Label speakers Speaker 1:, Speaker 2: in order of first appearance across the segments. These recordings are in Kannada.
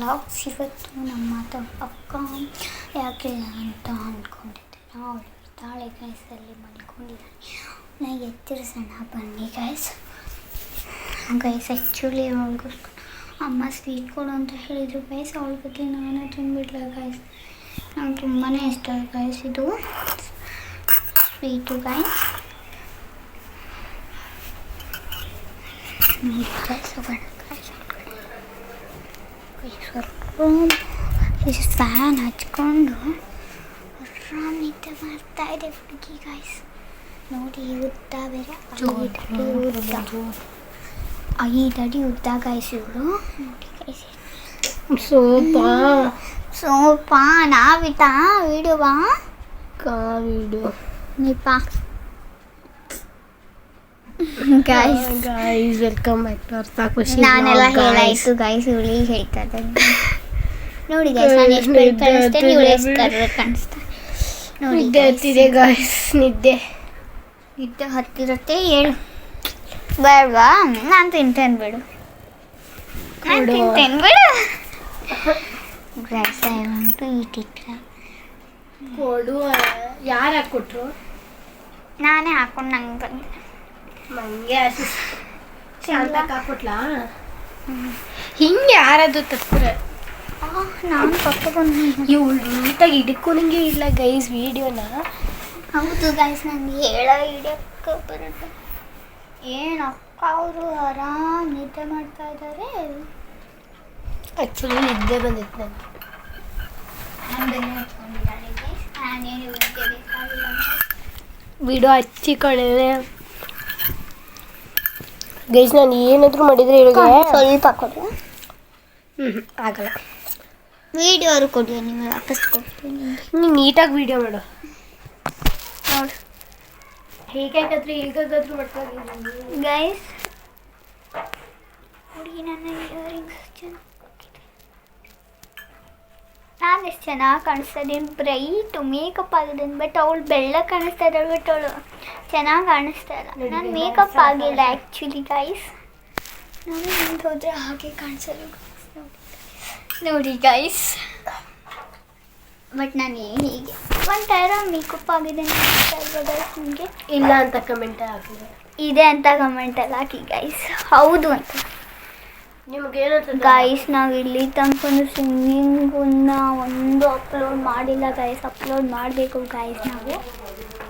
Speaker 1: ವ್ಲಾಗ್ಸ್ ಇವತ್ತು ನಮ್ಮ ಅಕ್ಕ ಯಾಕಿಲ್ಲ ಅಂತ ಅಂದ್ಕೊಂಡಿದ್ದೆ. ಅವಳು ತಾಳೆ ಗೈಸಲ್ಲಿ ಮಲ್ಕೊಂಡಿದ್ದಾನೆ. ನನಗೆ ಎಚ್ಚರಿಸೋಣ ಬನ್ನಿ ಗೈಸ್. ಆ್ಯಕ್ಚುಲಿ ಅವಳಿಗೋಸ್ಕರ ಅಮ್ಮ ಸ್ವೀಟ್ ಕೊಡು ಅಂತ ಹೇಳಿದರು ಗೈಸ್. ಅವಳ ಬಗ್ಗೆ ನಾನೇ ತಿಂದ್ಬಿಡ್ಲ ಗೈಸ್. ನಂಗೆ ತುಂಬಾ ಇಷ್ಟ ಗೈಸ್ ಇದು ಸ್ವೀಟು ಗೈಸ್. ನೋಡಿ ಗೈಸ್ ಸ್ವಲ್ಪ ಫ್ಯಾನ್ ಹಚ್ಕೊಂಡು ಆರಾಮ್ ನಿದ್ದೆ ಮಾಡ್ತಾ ಇದೆ ಹುಡುಗಿ ಗೈಸ್. ನೋಡಿ ಉದ್ದ ಬೇರೆ 5 ಅಡಿ ಉದ್ದ ಗೈಸ್ ಇವಳು. ನೋಡಿ ಗೈಸ್ ಸೋಪಾ ನಾವಿತಾ ವಿಡಿಯೋವಾ
Speaker 2: ವಿಡಿಯೋ
Speaker 1: ನಿಪಾ
Speaker 2: ಗೈಸ್ ವೆಲ್ಕಮ್ ಬ್ಯಾಕ್ ಟು ಅರ್ಥ ಖುಷಿ.
Speaker 1: ನಾನೆಲ್ಲ ಹೇಳಾಯ್ತು ಗೈಸ್. ಇವಳಿ ಹೇಳ್ತಾ ಇದ್ದಾರೆ ನೋಡಿ ಗೈಸ್. ನಾನು ಎಷ್ಟು ಕಾಣಿಸ್ತೇನೆ ಇವಳು ಎಷ್ಟು ಕಾಣಿಸ್ತಾರೆ ನೋಡಿ.
Speaker 2: ನಿದ್ದೆ ಹತ್ತಿದೆ ಗೈಸ್. ನಿದ್ದೆ
Speaker 1: ಹತ್ತಿರುತ್ತೆ. ಹೇಳು ಬೇಡವಾ? ನಾನು ತಿಂತೇನೆ ಬಿಡು. Guys I want to eat it.
Speaker 2: ಕೊಡು. ಯಾರು ಹಾಕ್ಕೊಟ್ರು?
Speaker 1: ನಾನೇ ಹಾಕೊಂಡು ನಂಗೆ ಬಂದೆ.
Speaker 2: ಮಂಗೆ ಶಾಂತ ಹಾಕ್ಕೊಟ್ಲಾ? ಹಿಂಗೆ ಯಾರದು ತಪ್ಪರೆ
Speaker 1: ನಾನು ಪಕ್ಕ ಬಂದು
Speaker 2: ಇವಳು ನೀಟಾಗಿ ಹಿಡ್ಕೊಳಂಗೆ ಇಲ್ಲ ಗೈಸ್ ವಿಡಿಯೋನ.
Speaker 1: ಹೌದು ಗೈಸ್, ನನಗೆ ಹೇಳೋ ಹಿಡಿಯೋಕ್ಕೆ ಬರುತ್ತೆ. ಏನು ಅಕ್ಕ ಅವರು ಆರಾಮ್ ನಿದ್ದೆ ಮಾಡ್ತಾ ಇದ್ದಾರೆ.
Speaker 2: ಆ್ಯಕ್ಚುಲಿ ನಿದ್ದೆ ಬಂದಿತ್ತು ನನಗೆ.
Speaker 1: ನಾನು ಬೆಲೆ ಹಚ್ಕೊಂಡಿದ್ದಾಳೆ ಗೈಸ್. ನಾನೇನು ನಿದ್ದೆ ಬೇಕಾಗಿಲ್ಲ.
Speaker 2: ವಿಡಿಯೋ ಹಚ್ಚಿಕೊಳ್ಳೆ ಗೈಸ್. ನಾನು ಏನಾದರೂ ಮಾಡಿದರೆ ಹೇಳಿದ್ರೆ
Speaker 1: ಸ್ವಲ್ಪ ಕೊಡು.
Speaker 2: ಆಗಲ್ಲ.
Speaker 1: ವಿಡಿಯೋ ಅವರು ಕೊಡಿ, ನೀವು ವಾಪಸ್ ಕೊಡ್ತೀನಿ.
Speaker 2: ನೀನು ನೀಟಾಗಿ ವಿಡಿಯೋ ಮಾಡು.
Speaker 1: ನೋಡು
Speaker 2: ಹೇಗಾದ್ರೂ ಮಾಡ್ತಾ
Speaker 1: ಗೈಸ್. ನೋಡಿ ನನ್ನ ಇಯರಿಂಗ್ಸ್ ನಾನು ಎಷ್ಟು ಚೆನ್ನಾಗಿ ಕಾಣಿಸ್ತಾ ಇದ್ದೀನಿ. ಬ್ರೈಟು ಮೇಕಪ್ ಆಗಿದ್ದೀನಿ. ಬಟ್ ಅವಳು ಬೆಳ್ಳ ಕಾಣಿಸ್ತಾ ಇದ್ದಾಳೆ. ಬಟ್ ಅವಳು ಚೆನ್ನಾಗಿ ಕಾಣಿಸ್ತಾ ಇಲ್ಲ. ನಾನು ಮೇಕಪ್ ಆಗಿಲ್ಲ ಆ್ಯಕ್ಚುಲಿ ಗೈಸ್. ನಾನು ಮುಂದೆ ಹೋದರೆ ಹಾಗೆ ಕಾಣಿಸೋದು ನೋಡಿ ಗೈಸ್. ಬಟ್ ನಾನು ಹೀಗೆ ಒಂಥರ ಮೇಕಪ್ ಆಗಿದೆ ಅನಿಸ್ತಾ ಇಲ್ವಾ ಗೈಸ್ ನಿಮಗೆ?
Speaker 2: ಇಲ್ಲ ಅಂತ ಕಮೆಂಟ್ ಹಾಕಿದೆ.
Speaker 1: ಇದೆ ಅಂತ ಕಮೆಂಟಲ್ಲಿ ಹಾಕಿ ಗೈಸ್. ಹೌದು ಅಂತ
Speaker 2: ನಿಮ್ಗೇನು
Speaker 1: ಗೈಸ್. ನಾವು ಇಲ್ಲಿ ತನಕ ಸಿಂಗಿಂಗನ್ನ ಒಂದು ಅಪ್ಲೋಡ್ ಮಾಡಿಲ್ಲ ಗೈಸ್. ಅಪ್ಲೋಡ್ ಮಾಡಬೇಕು ಗೈಸ್. ನಾವು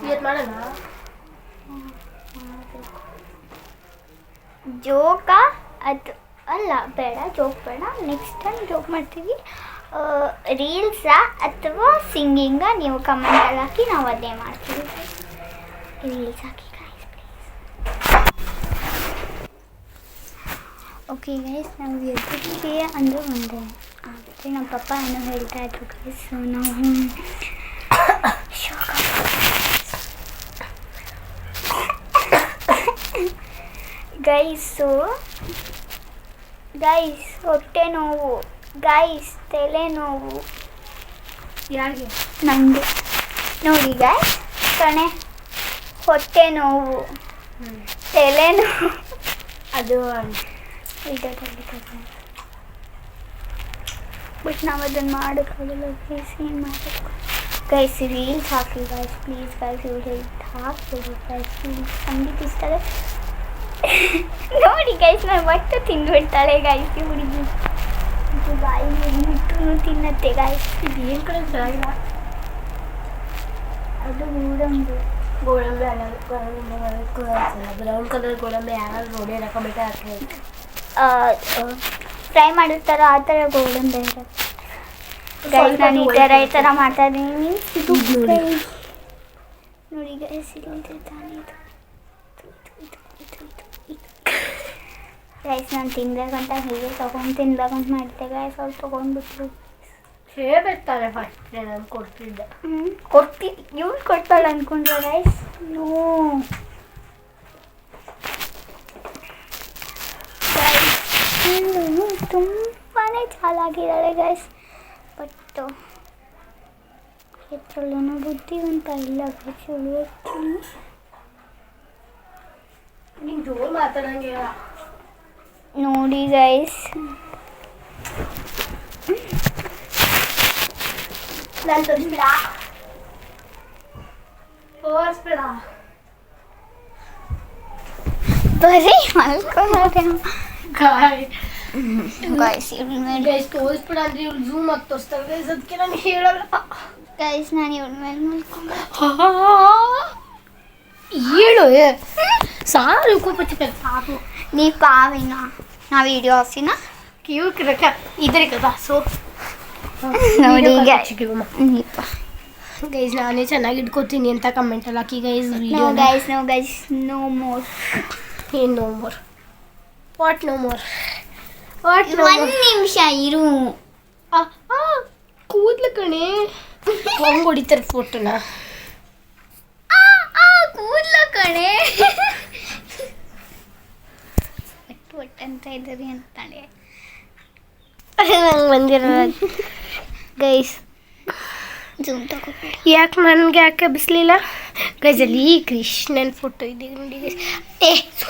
Speaker 2: ಇವತ್ತು ಮಾಡೋಣ.
Speaker 1: ಜೋಕಾ ಅದು ಅಲ್ಲ, ಬೇಡ ಜೋಕ್ ಬೇಡ. ನೆಕ್ಸ್ಟ್ ಟೈಮ್ ಜೋಕ್ ಮಾಡ್ತೀವಿ. ರೀಲ್ಸಾ ಅಥವಾ ಸಿಂಗಿಂಗಾ ನೀವು ಕಮೆಂಟಲ್ಲಿ ಹಾಕಿ, ನಾವು ಅದೇ ಮಾಡ್ತೀವಿ. Reels hockey guys please. Okay guys, ನಾವು ಎದಕ್ಕೆ ಅಂದರೆ ಒಂದೇ ಆದರೆ ನಮ್ಮ ಪಪ್ಪ ಏನೋ ಹೇಳ್ತಾ ಇದ್ರು ಗೈಸ್. ನಾವು ಗೈಸ್ ಹೊಟ್ಟೆ ನೋವು ಗೈಸ್, ತಲೆನೋವು
Speaker 2: ಯಾರಿಗೆ?
Speaker 1: ನನಗೆ. ನೋಡಿ ಗೈಸ್, ಕಣೆ ಹೊಟ್ಟೆ ನೋವು ತಲೆನೋವು
Speaker 2: ಅದು
Speaker 1: ವಿಡಿಯೋದಲ್ಲಿ ಬಟ್ ನಾವು ಅದನ್ನು ಮಾಡೋಕ್ಕಾಗಲ್ಲ ಗೈಸ್. ಏನು ಮಾಡಬೇಕು guys? Reels hockey guys please guys. ಇವ್ರು ಹಾಕ್ಬೋದು ಗೈಸ್ ಪ್ಲೀಸ್. ಸಂಗೀತ ಇಷ್ಟಾರೆ ನೋಡಿ ಗೈಸ್. ನಾನು ಒಟ್ಟು ತಿಂದುಬಿಡ್ತಾಳೆ ಗೈಸ್ ಈ ಹುಡುಗಿ. ಇದು ಬಾಯಿ ಇಟ್ಟು ತಿನ್ನತ್ತೆ ಗೈಸ್.
Speaker 2: ಇದು ಏನು ಕಡೆ ಚೆನ್ನಾಗಿಲ್ಲ.
Speaker 1: ಅದು ಗೋಡಂಬಿ
Speaker 2: ಅಲ್ಲ ಬ್ರೌನ್ ಕಲರ್ ಗೋಡಂಬಿ. ಯಾರು ನೋಡಿ ಕಮೆಂಟ್ ಹಾಕಿ.
Speaker 1: ಫ್ರೈ ಮಾಡಿರ್ತಾರ ಆ ಥರ ಗೋಡಂಬಿ ಇರುತ್ತೆ ಗೈಸ್. ನಾನು ಈ ಥರ ಮಾಡ್ತಾ ಇದ್ದೀನಿ. ನೋಡಿ ಗೈಸ್, ಇಲ್ಲಿದೆ ತಾನೇ ಇದು ಗೈಸ್. ನಾನು ತಿನ್ಬೇಕಂತ ಹೀಗೆ ತೊಗೊಂಡು ತಿನ್ಬೇಕಂತ ಮಾಡಿದ್ದೆ ಗೈಸ್. ಅವ್ರು ತೊಗೊಂಡ್ಬಿಟ್ರು.
Speaker 2: ಹೇಳ್ಬಿಡ್ತಾರೆ ಫಸ್ಟ್ ನಾನು ಕೊಡ್ತಿದ್ದೆ.
Speaker 1: ಇವ್ರು ಕೊಡ್ತಾಳೆ ಅಂದ್ಕೊಂಡ್ರೆ ಗೈಸ್. ನೋ ಗೈಸ್, ತುಂಬಾ ಚಾಲಾಗಿದ್ದಾಳೆ ಗೈಸ್. ಬಟ್ ಹೆಚ್ಚಳೇನೋ ಬುದ್ಧಿವಂತ ಇಲ್ಲ ಗೈಸ್ ಇವಳು.
Speaker 2: ನೀನು ಜೋರು ಮಾತಾಡಂಗೆ.
Speaker 1: ನೋಡಿ ಗೈಸ್,
Speaker 2: ನಾನು ತೋರಿಸ್ಬೇಡ ತೋರಿಸ್ಬೇಡ
Speaker 1: ಬರೀ ಮಲ್ಕೊಳ್ಳೋದೆ ಗೈಸ್
Speaker 2: ಗೈಸ್ ತೋರಿಸ್ಬೇಡ ಅಂದ್ರೆ ಇವ್ರು ಝೂಮ್ ಆಗಿ ತೋರಿಸ್ತಾರೆ ಗೈಸ್ ಅದಕ್ಕೆ ನಾನು ಹೇಳಲ್ಲ
Speaker 1: ಗೈಸ್ ನಾನು ಇವಳ ಮೇಲೆ ಮಲ್ಕೊಂಡು
Speaker 2: ಹೇಳು ಸಾರು ಕೂಪಚ್ಚಿ ಸಾಕು
Speaker 1: ನೀ ಪಾವಿನ ನಾ ವಿಡಿಯೋ ಆಫಿನ
Speaker 2: ಕ್ಯೂ ಕಿರಕ ಇದ್ರೆ కదా ಸೊ
Speaker 1: ನೋಡಿ
Speaker 2: ನೀಪ ಗೈಸ್ ನಾನೇ ಚೆನ್ನಾಗಿ ಇಟ್ಕೋತೀನಿ ಅಂತ ಕಮೆಂಟಲ್ಲಿ ಹಾಕಿ guys
Speaker 1: no
Speaker 2: video
Speaker 1: guys no guys no more
Speaker 2: ಏನು no more what no more what no
Speaker 1: ಒಂದು ನಿಮಿಷ ಇರು
Speaker 2: ಕೂದ್ಲು ಕಣೆ ಹೆಂಗ್ ಹೊಡಿತಾರೆ ಫೋಟೋನ
Speaker 1: ಕೂದ್ಲ ಕಣೆ ಒಟ್ಟು ಅಂತ ಇದ್ದೀರಿ ಅಂತಾಳೆ
Speaker 2: ನಂಗೆ ಬಂದಿರೋ ಗೈಸ್
Speaker 1: ಜೂಮ್ ತಗೋ
Speaker 2: ಯಾಕೆ ನನಗೆ ಯಾಕೆ ಬಿಸ್ಲಿಲ್ಲ ಗೈಸ್ ಅಲ್ಲಿ ಕೃಷ್ಣನ ಫೋಟೋ ಇದೆ ನೋಡಿ ಗೈಸ್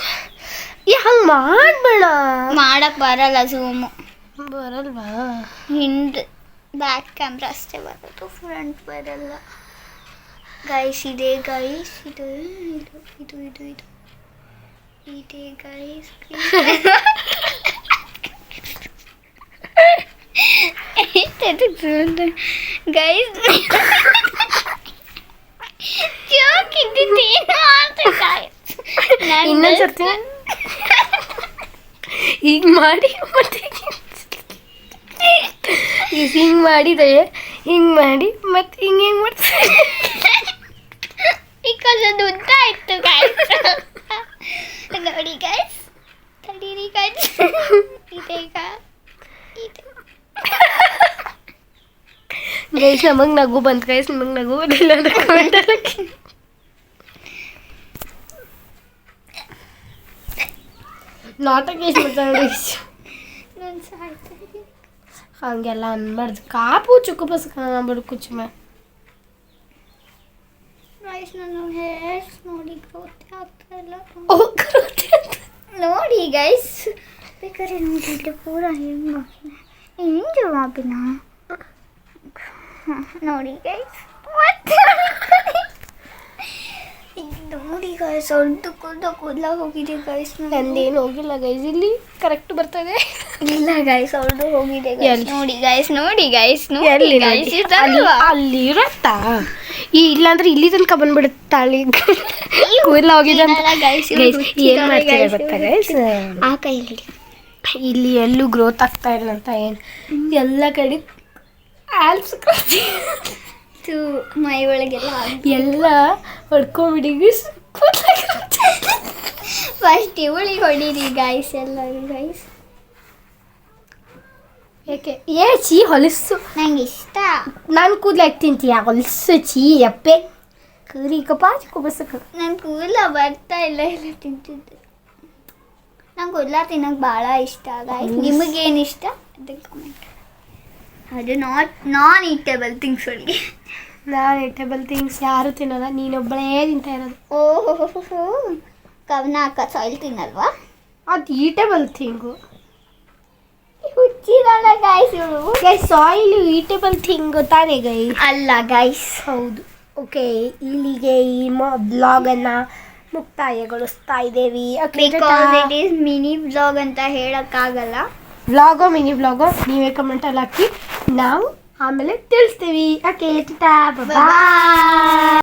Speaker 2: ಹಂಗೆ ಮಾಡಬೇಡ
Speaker 1: ಮಾಡಕ್ ಬರಲ್ಲ ಝೂಮು
Speaker 2: ಬರಲ್ವಾ
Speaker 1: ಹಿಂದೆ ಬ್ಯಾಕ್ ಕ್ಯಾಮ್ರಾ ಅಷ್ಟೇ ಬರೋದು ಫ್ರಂಟ್ ಬರಲ್ಲ ಗೈಸ್ ಇದೆ ಗೈಸ್ ಇದು ಇದು ಇದು ಇದು ಇದು ಇದೆ ಗೈಸ್ ಗೈಸ್ ಜೋಕ್ ಇದ್ದಿದ್ದೇನು
Speaker 2: ಇನ್ನೊಂದ್ಸರ್ತಿ ಈಗ ಮಾಡಿ ಮತ್ತೆ ಈಗ ಹಿಂಗೆ ಮಾಡಿದೆ ಹಿಂಗೆ ಮಾಡಿ ಮತ್ತೆ ಹಿಂಗೆ ಹೆಂಗೆ ಮಾಡ್ತಾರೆ
Speaker 1: ಈಗ ಅದು ಉದ್ದ ಇತ್ತು ಗೈಸ್ ನೋಡಿ ಗೈಸ್ ತಡೀರಿ ಗೈಸ್ ಇದೀಗ ಇದೆ
Speaker 2: ಗೈಸ್ ನಮಗೆ ನಗು ಬಂತು ಗೈಸ್ ನಿಮಗೆ ನಗು ಬರಲಿಲ್ಲ ಅಂತ ಕಮೆಂಟ್ ಹಾಕಿ ನಾಟಕ ಎಷ್ಟು ಮಾಡ್ತಾರೆ ಗೈಸ್
Speaker 1: ನಾನು ಸಾಯ್ತಾ ಇದ್ದೀನಿ
Speaker 2: ಹಂಗೆಲ್ಲ ಅನ್ಬಾರ್ದು ಕಾಪು ಚುಕ್ಕು ಬಸ್ ಬಡ್ಕುಚ್ಚು ಮೇ
Speaker 1: ಗೈಸ್ ನಾನು ಹೇರ್ಸ್ ನೋಡಿ ಗೊತ್ತೇ ಆಗ್ತಾ ಇಲ್ಲ ನೋಡಿ ಗೈಸ್ ಬೇಕಾದ್ರೆ ನೋಡಿ ಪೂರ ಹೆಂಗೆ ಜವಾಬಿನ ನೋಡಿ ಗೈಸ್ ನೋಡಿ ಗೈಸ್ ಒಂದು ಕೂದಲ ಹೋಗಿದೆ ಗೈಸ್
Speaker 2: ನಂದೇನು ಹೋಗಿಲ್ಲ ಗೈಸ್ ಇಲ್ಲಿ ಕರೆಕ್ಟ್ ಬರ್ತದೆ
Speaker 1: ಇಲ್ಲ ಗೈಸ್ ಅವಳು ಹೋಗಿದೆ guys. ನೋಡಿ ಗೈಸ್ ನೋಡಿ ಗೈಸ್ ನೋಡಿ
Speaker 2: ಎಲ್ಲಿ
Speaker 1: ಗೈಸ್
Speaker 2: ಅಲ್ಲಿ ಇರತ್ತಾ ಇಲ್ಲಾಂದ್ರೆ ಇಲ್ಲಿ ತನಕ ಬಂದ್ಬಿಡುತ್ತಾ ಅಲ್ಲಿ ಕೂದಲ ಹೋಗಿದೆ ಅಂತ
Speaker 1: ಗೈಸ್
Speaker 2: ಏನು ಮಾಡ್ತಾರೆ ಗೊತ್ತಾ ಗೈಸ್
Speaker 1: ಆ ಕೈಯಲ್ಲಿ
Speaker 2: ಇಲ್ಲಿ ಎಲ್ಲೂ ಗ್ರೋತ್ ಆಗ್ತಾ ಇಲ್ಲ ಅಂತ ಏನು ಎಲ್ಲ ಕಡೆ ಆಲ್ಸ್
Speaker 1: ಮೈ ಒಳಗೆಲ್ಲ
Speaker 2: ಎಲ್ಲ ಹೊಡ್ಕೊಂಬಿಡಿ
Speaker 1: ಫಸ್ಟ್ ಇವಳಿಗೆ ಹೊಡೀರಿ ಗೈಸ್ ಎಲ್ಲರೂ ಗೈಸ್
Speaker 2: ಯಾಕೆ ಚೀ ಹೊಲಸು
Speaker 1: ನಂಗೆ ಇಷ್ಟ
Speaker 2: ನಾನು ಕೂದಲಾಗಿ ತಿಂತೀಯ ಹೊಲಸು ಚೀ ಅಪ್ಪೆ ಕರಿ ಕಪಾಚಿ ಕುಬಸಕ್ಕೆ
Speaker 1: ನನ್ನ ಕೂದಲ ಬರ್ತಾ ಇಲ್ಲ ಎಲ್ಲ ತಿಂತಿದ್ದೆ ನಂಗೆ ಕೂದಲ ತಿನ್ನೋಕೆ ಭಾಳ ಇಷ್ಟ ಗೈಸ್ ನಿಮಗೇನು ಇಷ್ಟ ಅದಕ್ಕೆ ಕಮೆಂಟ್ ಅದು ನಾನ್ ಈಟೇಬಲ್ ಥಿಂಗ್ಸ್ ಒಳಗೆ
Speaker 2: ನಾನು ಈಟೇಬಲ್ ಥಿಂಗ್ಸ್ ಯಾರು ತಿನ್ನಲ್ಲ ನೀನೊಬ್ಬಳೇ ತಿಂತಾ ಇರೋದು
Speaker 1: ಓಹೋ ಕವನ ಅಕ್ಕ ಸಾಯಿಲ್ ತಿನ್ನಲ್ವಾ
Speaker 2: ಅದು ಈಟೇಬಲ್ ಥಿಂಗು
Speaker 1: ಹುಚ್ಚಿರಲ್ಲ ಗೈಸ್ ಇವಳು
Speaker 2: ಗೈಸ್ ಸಾಯಿಲ್ ಈಟೇಬಲ್ ಥಿಂಗ್ ತಾನೇ ಗೈ
Speaker 1: ಅಲ್ಲ ಗೈಸ್
Speaker 2: ಹೌದು ಓಕೆ ಇಲ್ಲಿಗೆ ಈ ಬ್ಲಾಗನ್ನು ಮುಕ್ತಾಯಗೊಳಿಸ್ತಾ ಇದ್ದೇವೆ
Speaker 1: because it is mini blog ಅಂತ ಹೇಳೋಕ್ಕಾಗಲ್ಲ
Speaker 2: ವ್ಲಾಗೋ ಮಿನಿ ವ್ಲಾಗೋ ನೀವೇ ಕಮೆಂಟಲ್ಲಿ ಹಾಕಿ ನಾವು ಆಮೇಲೆ ತಿಳಿಸ್ತೀವಿ ಓಕೆ ಟಾಟಾ ಬಾಯ್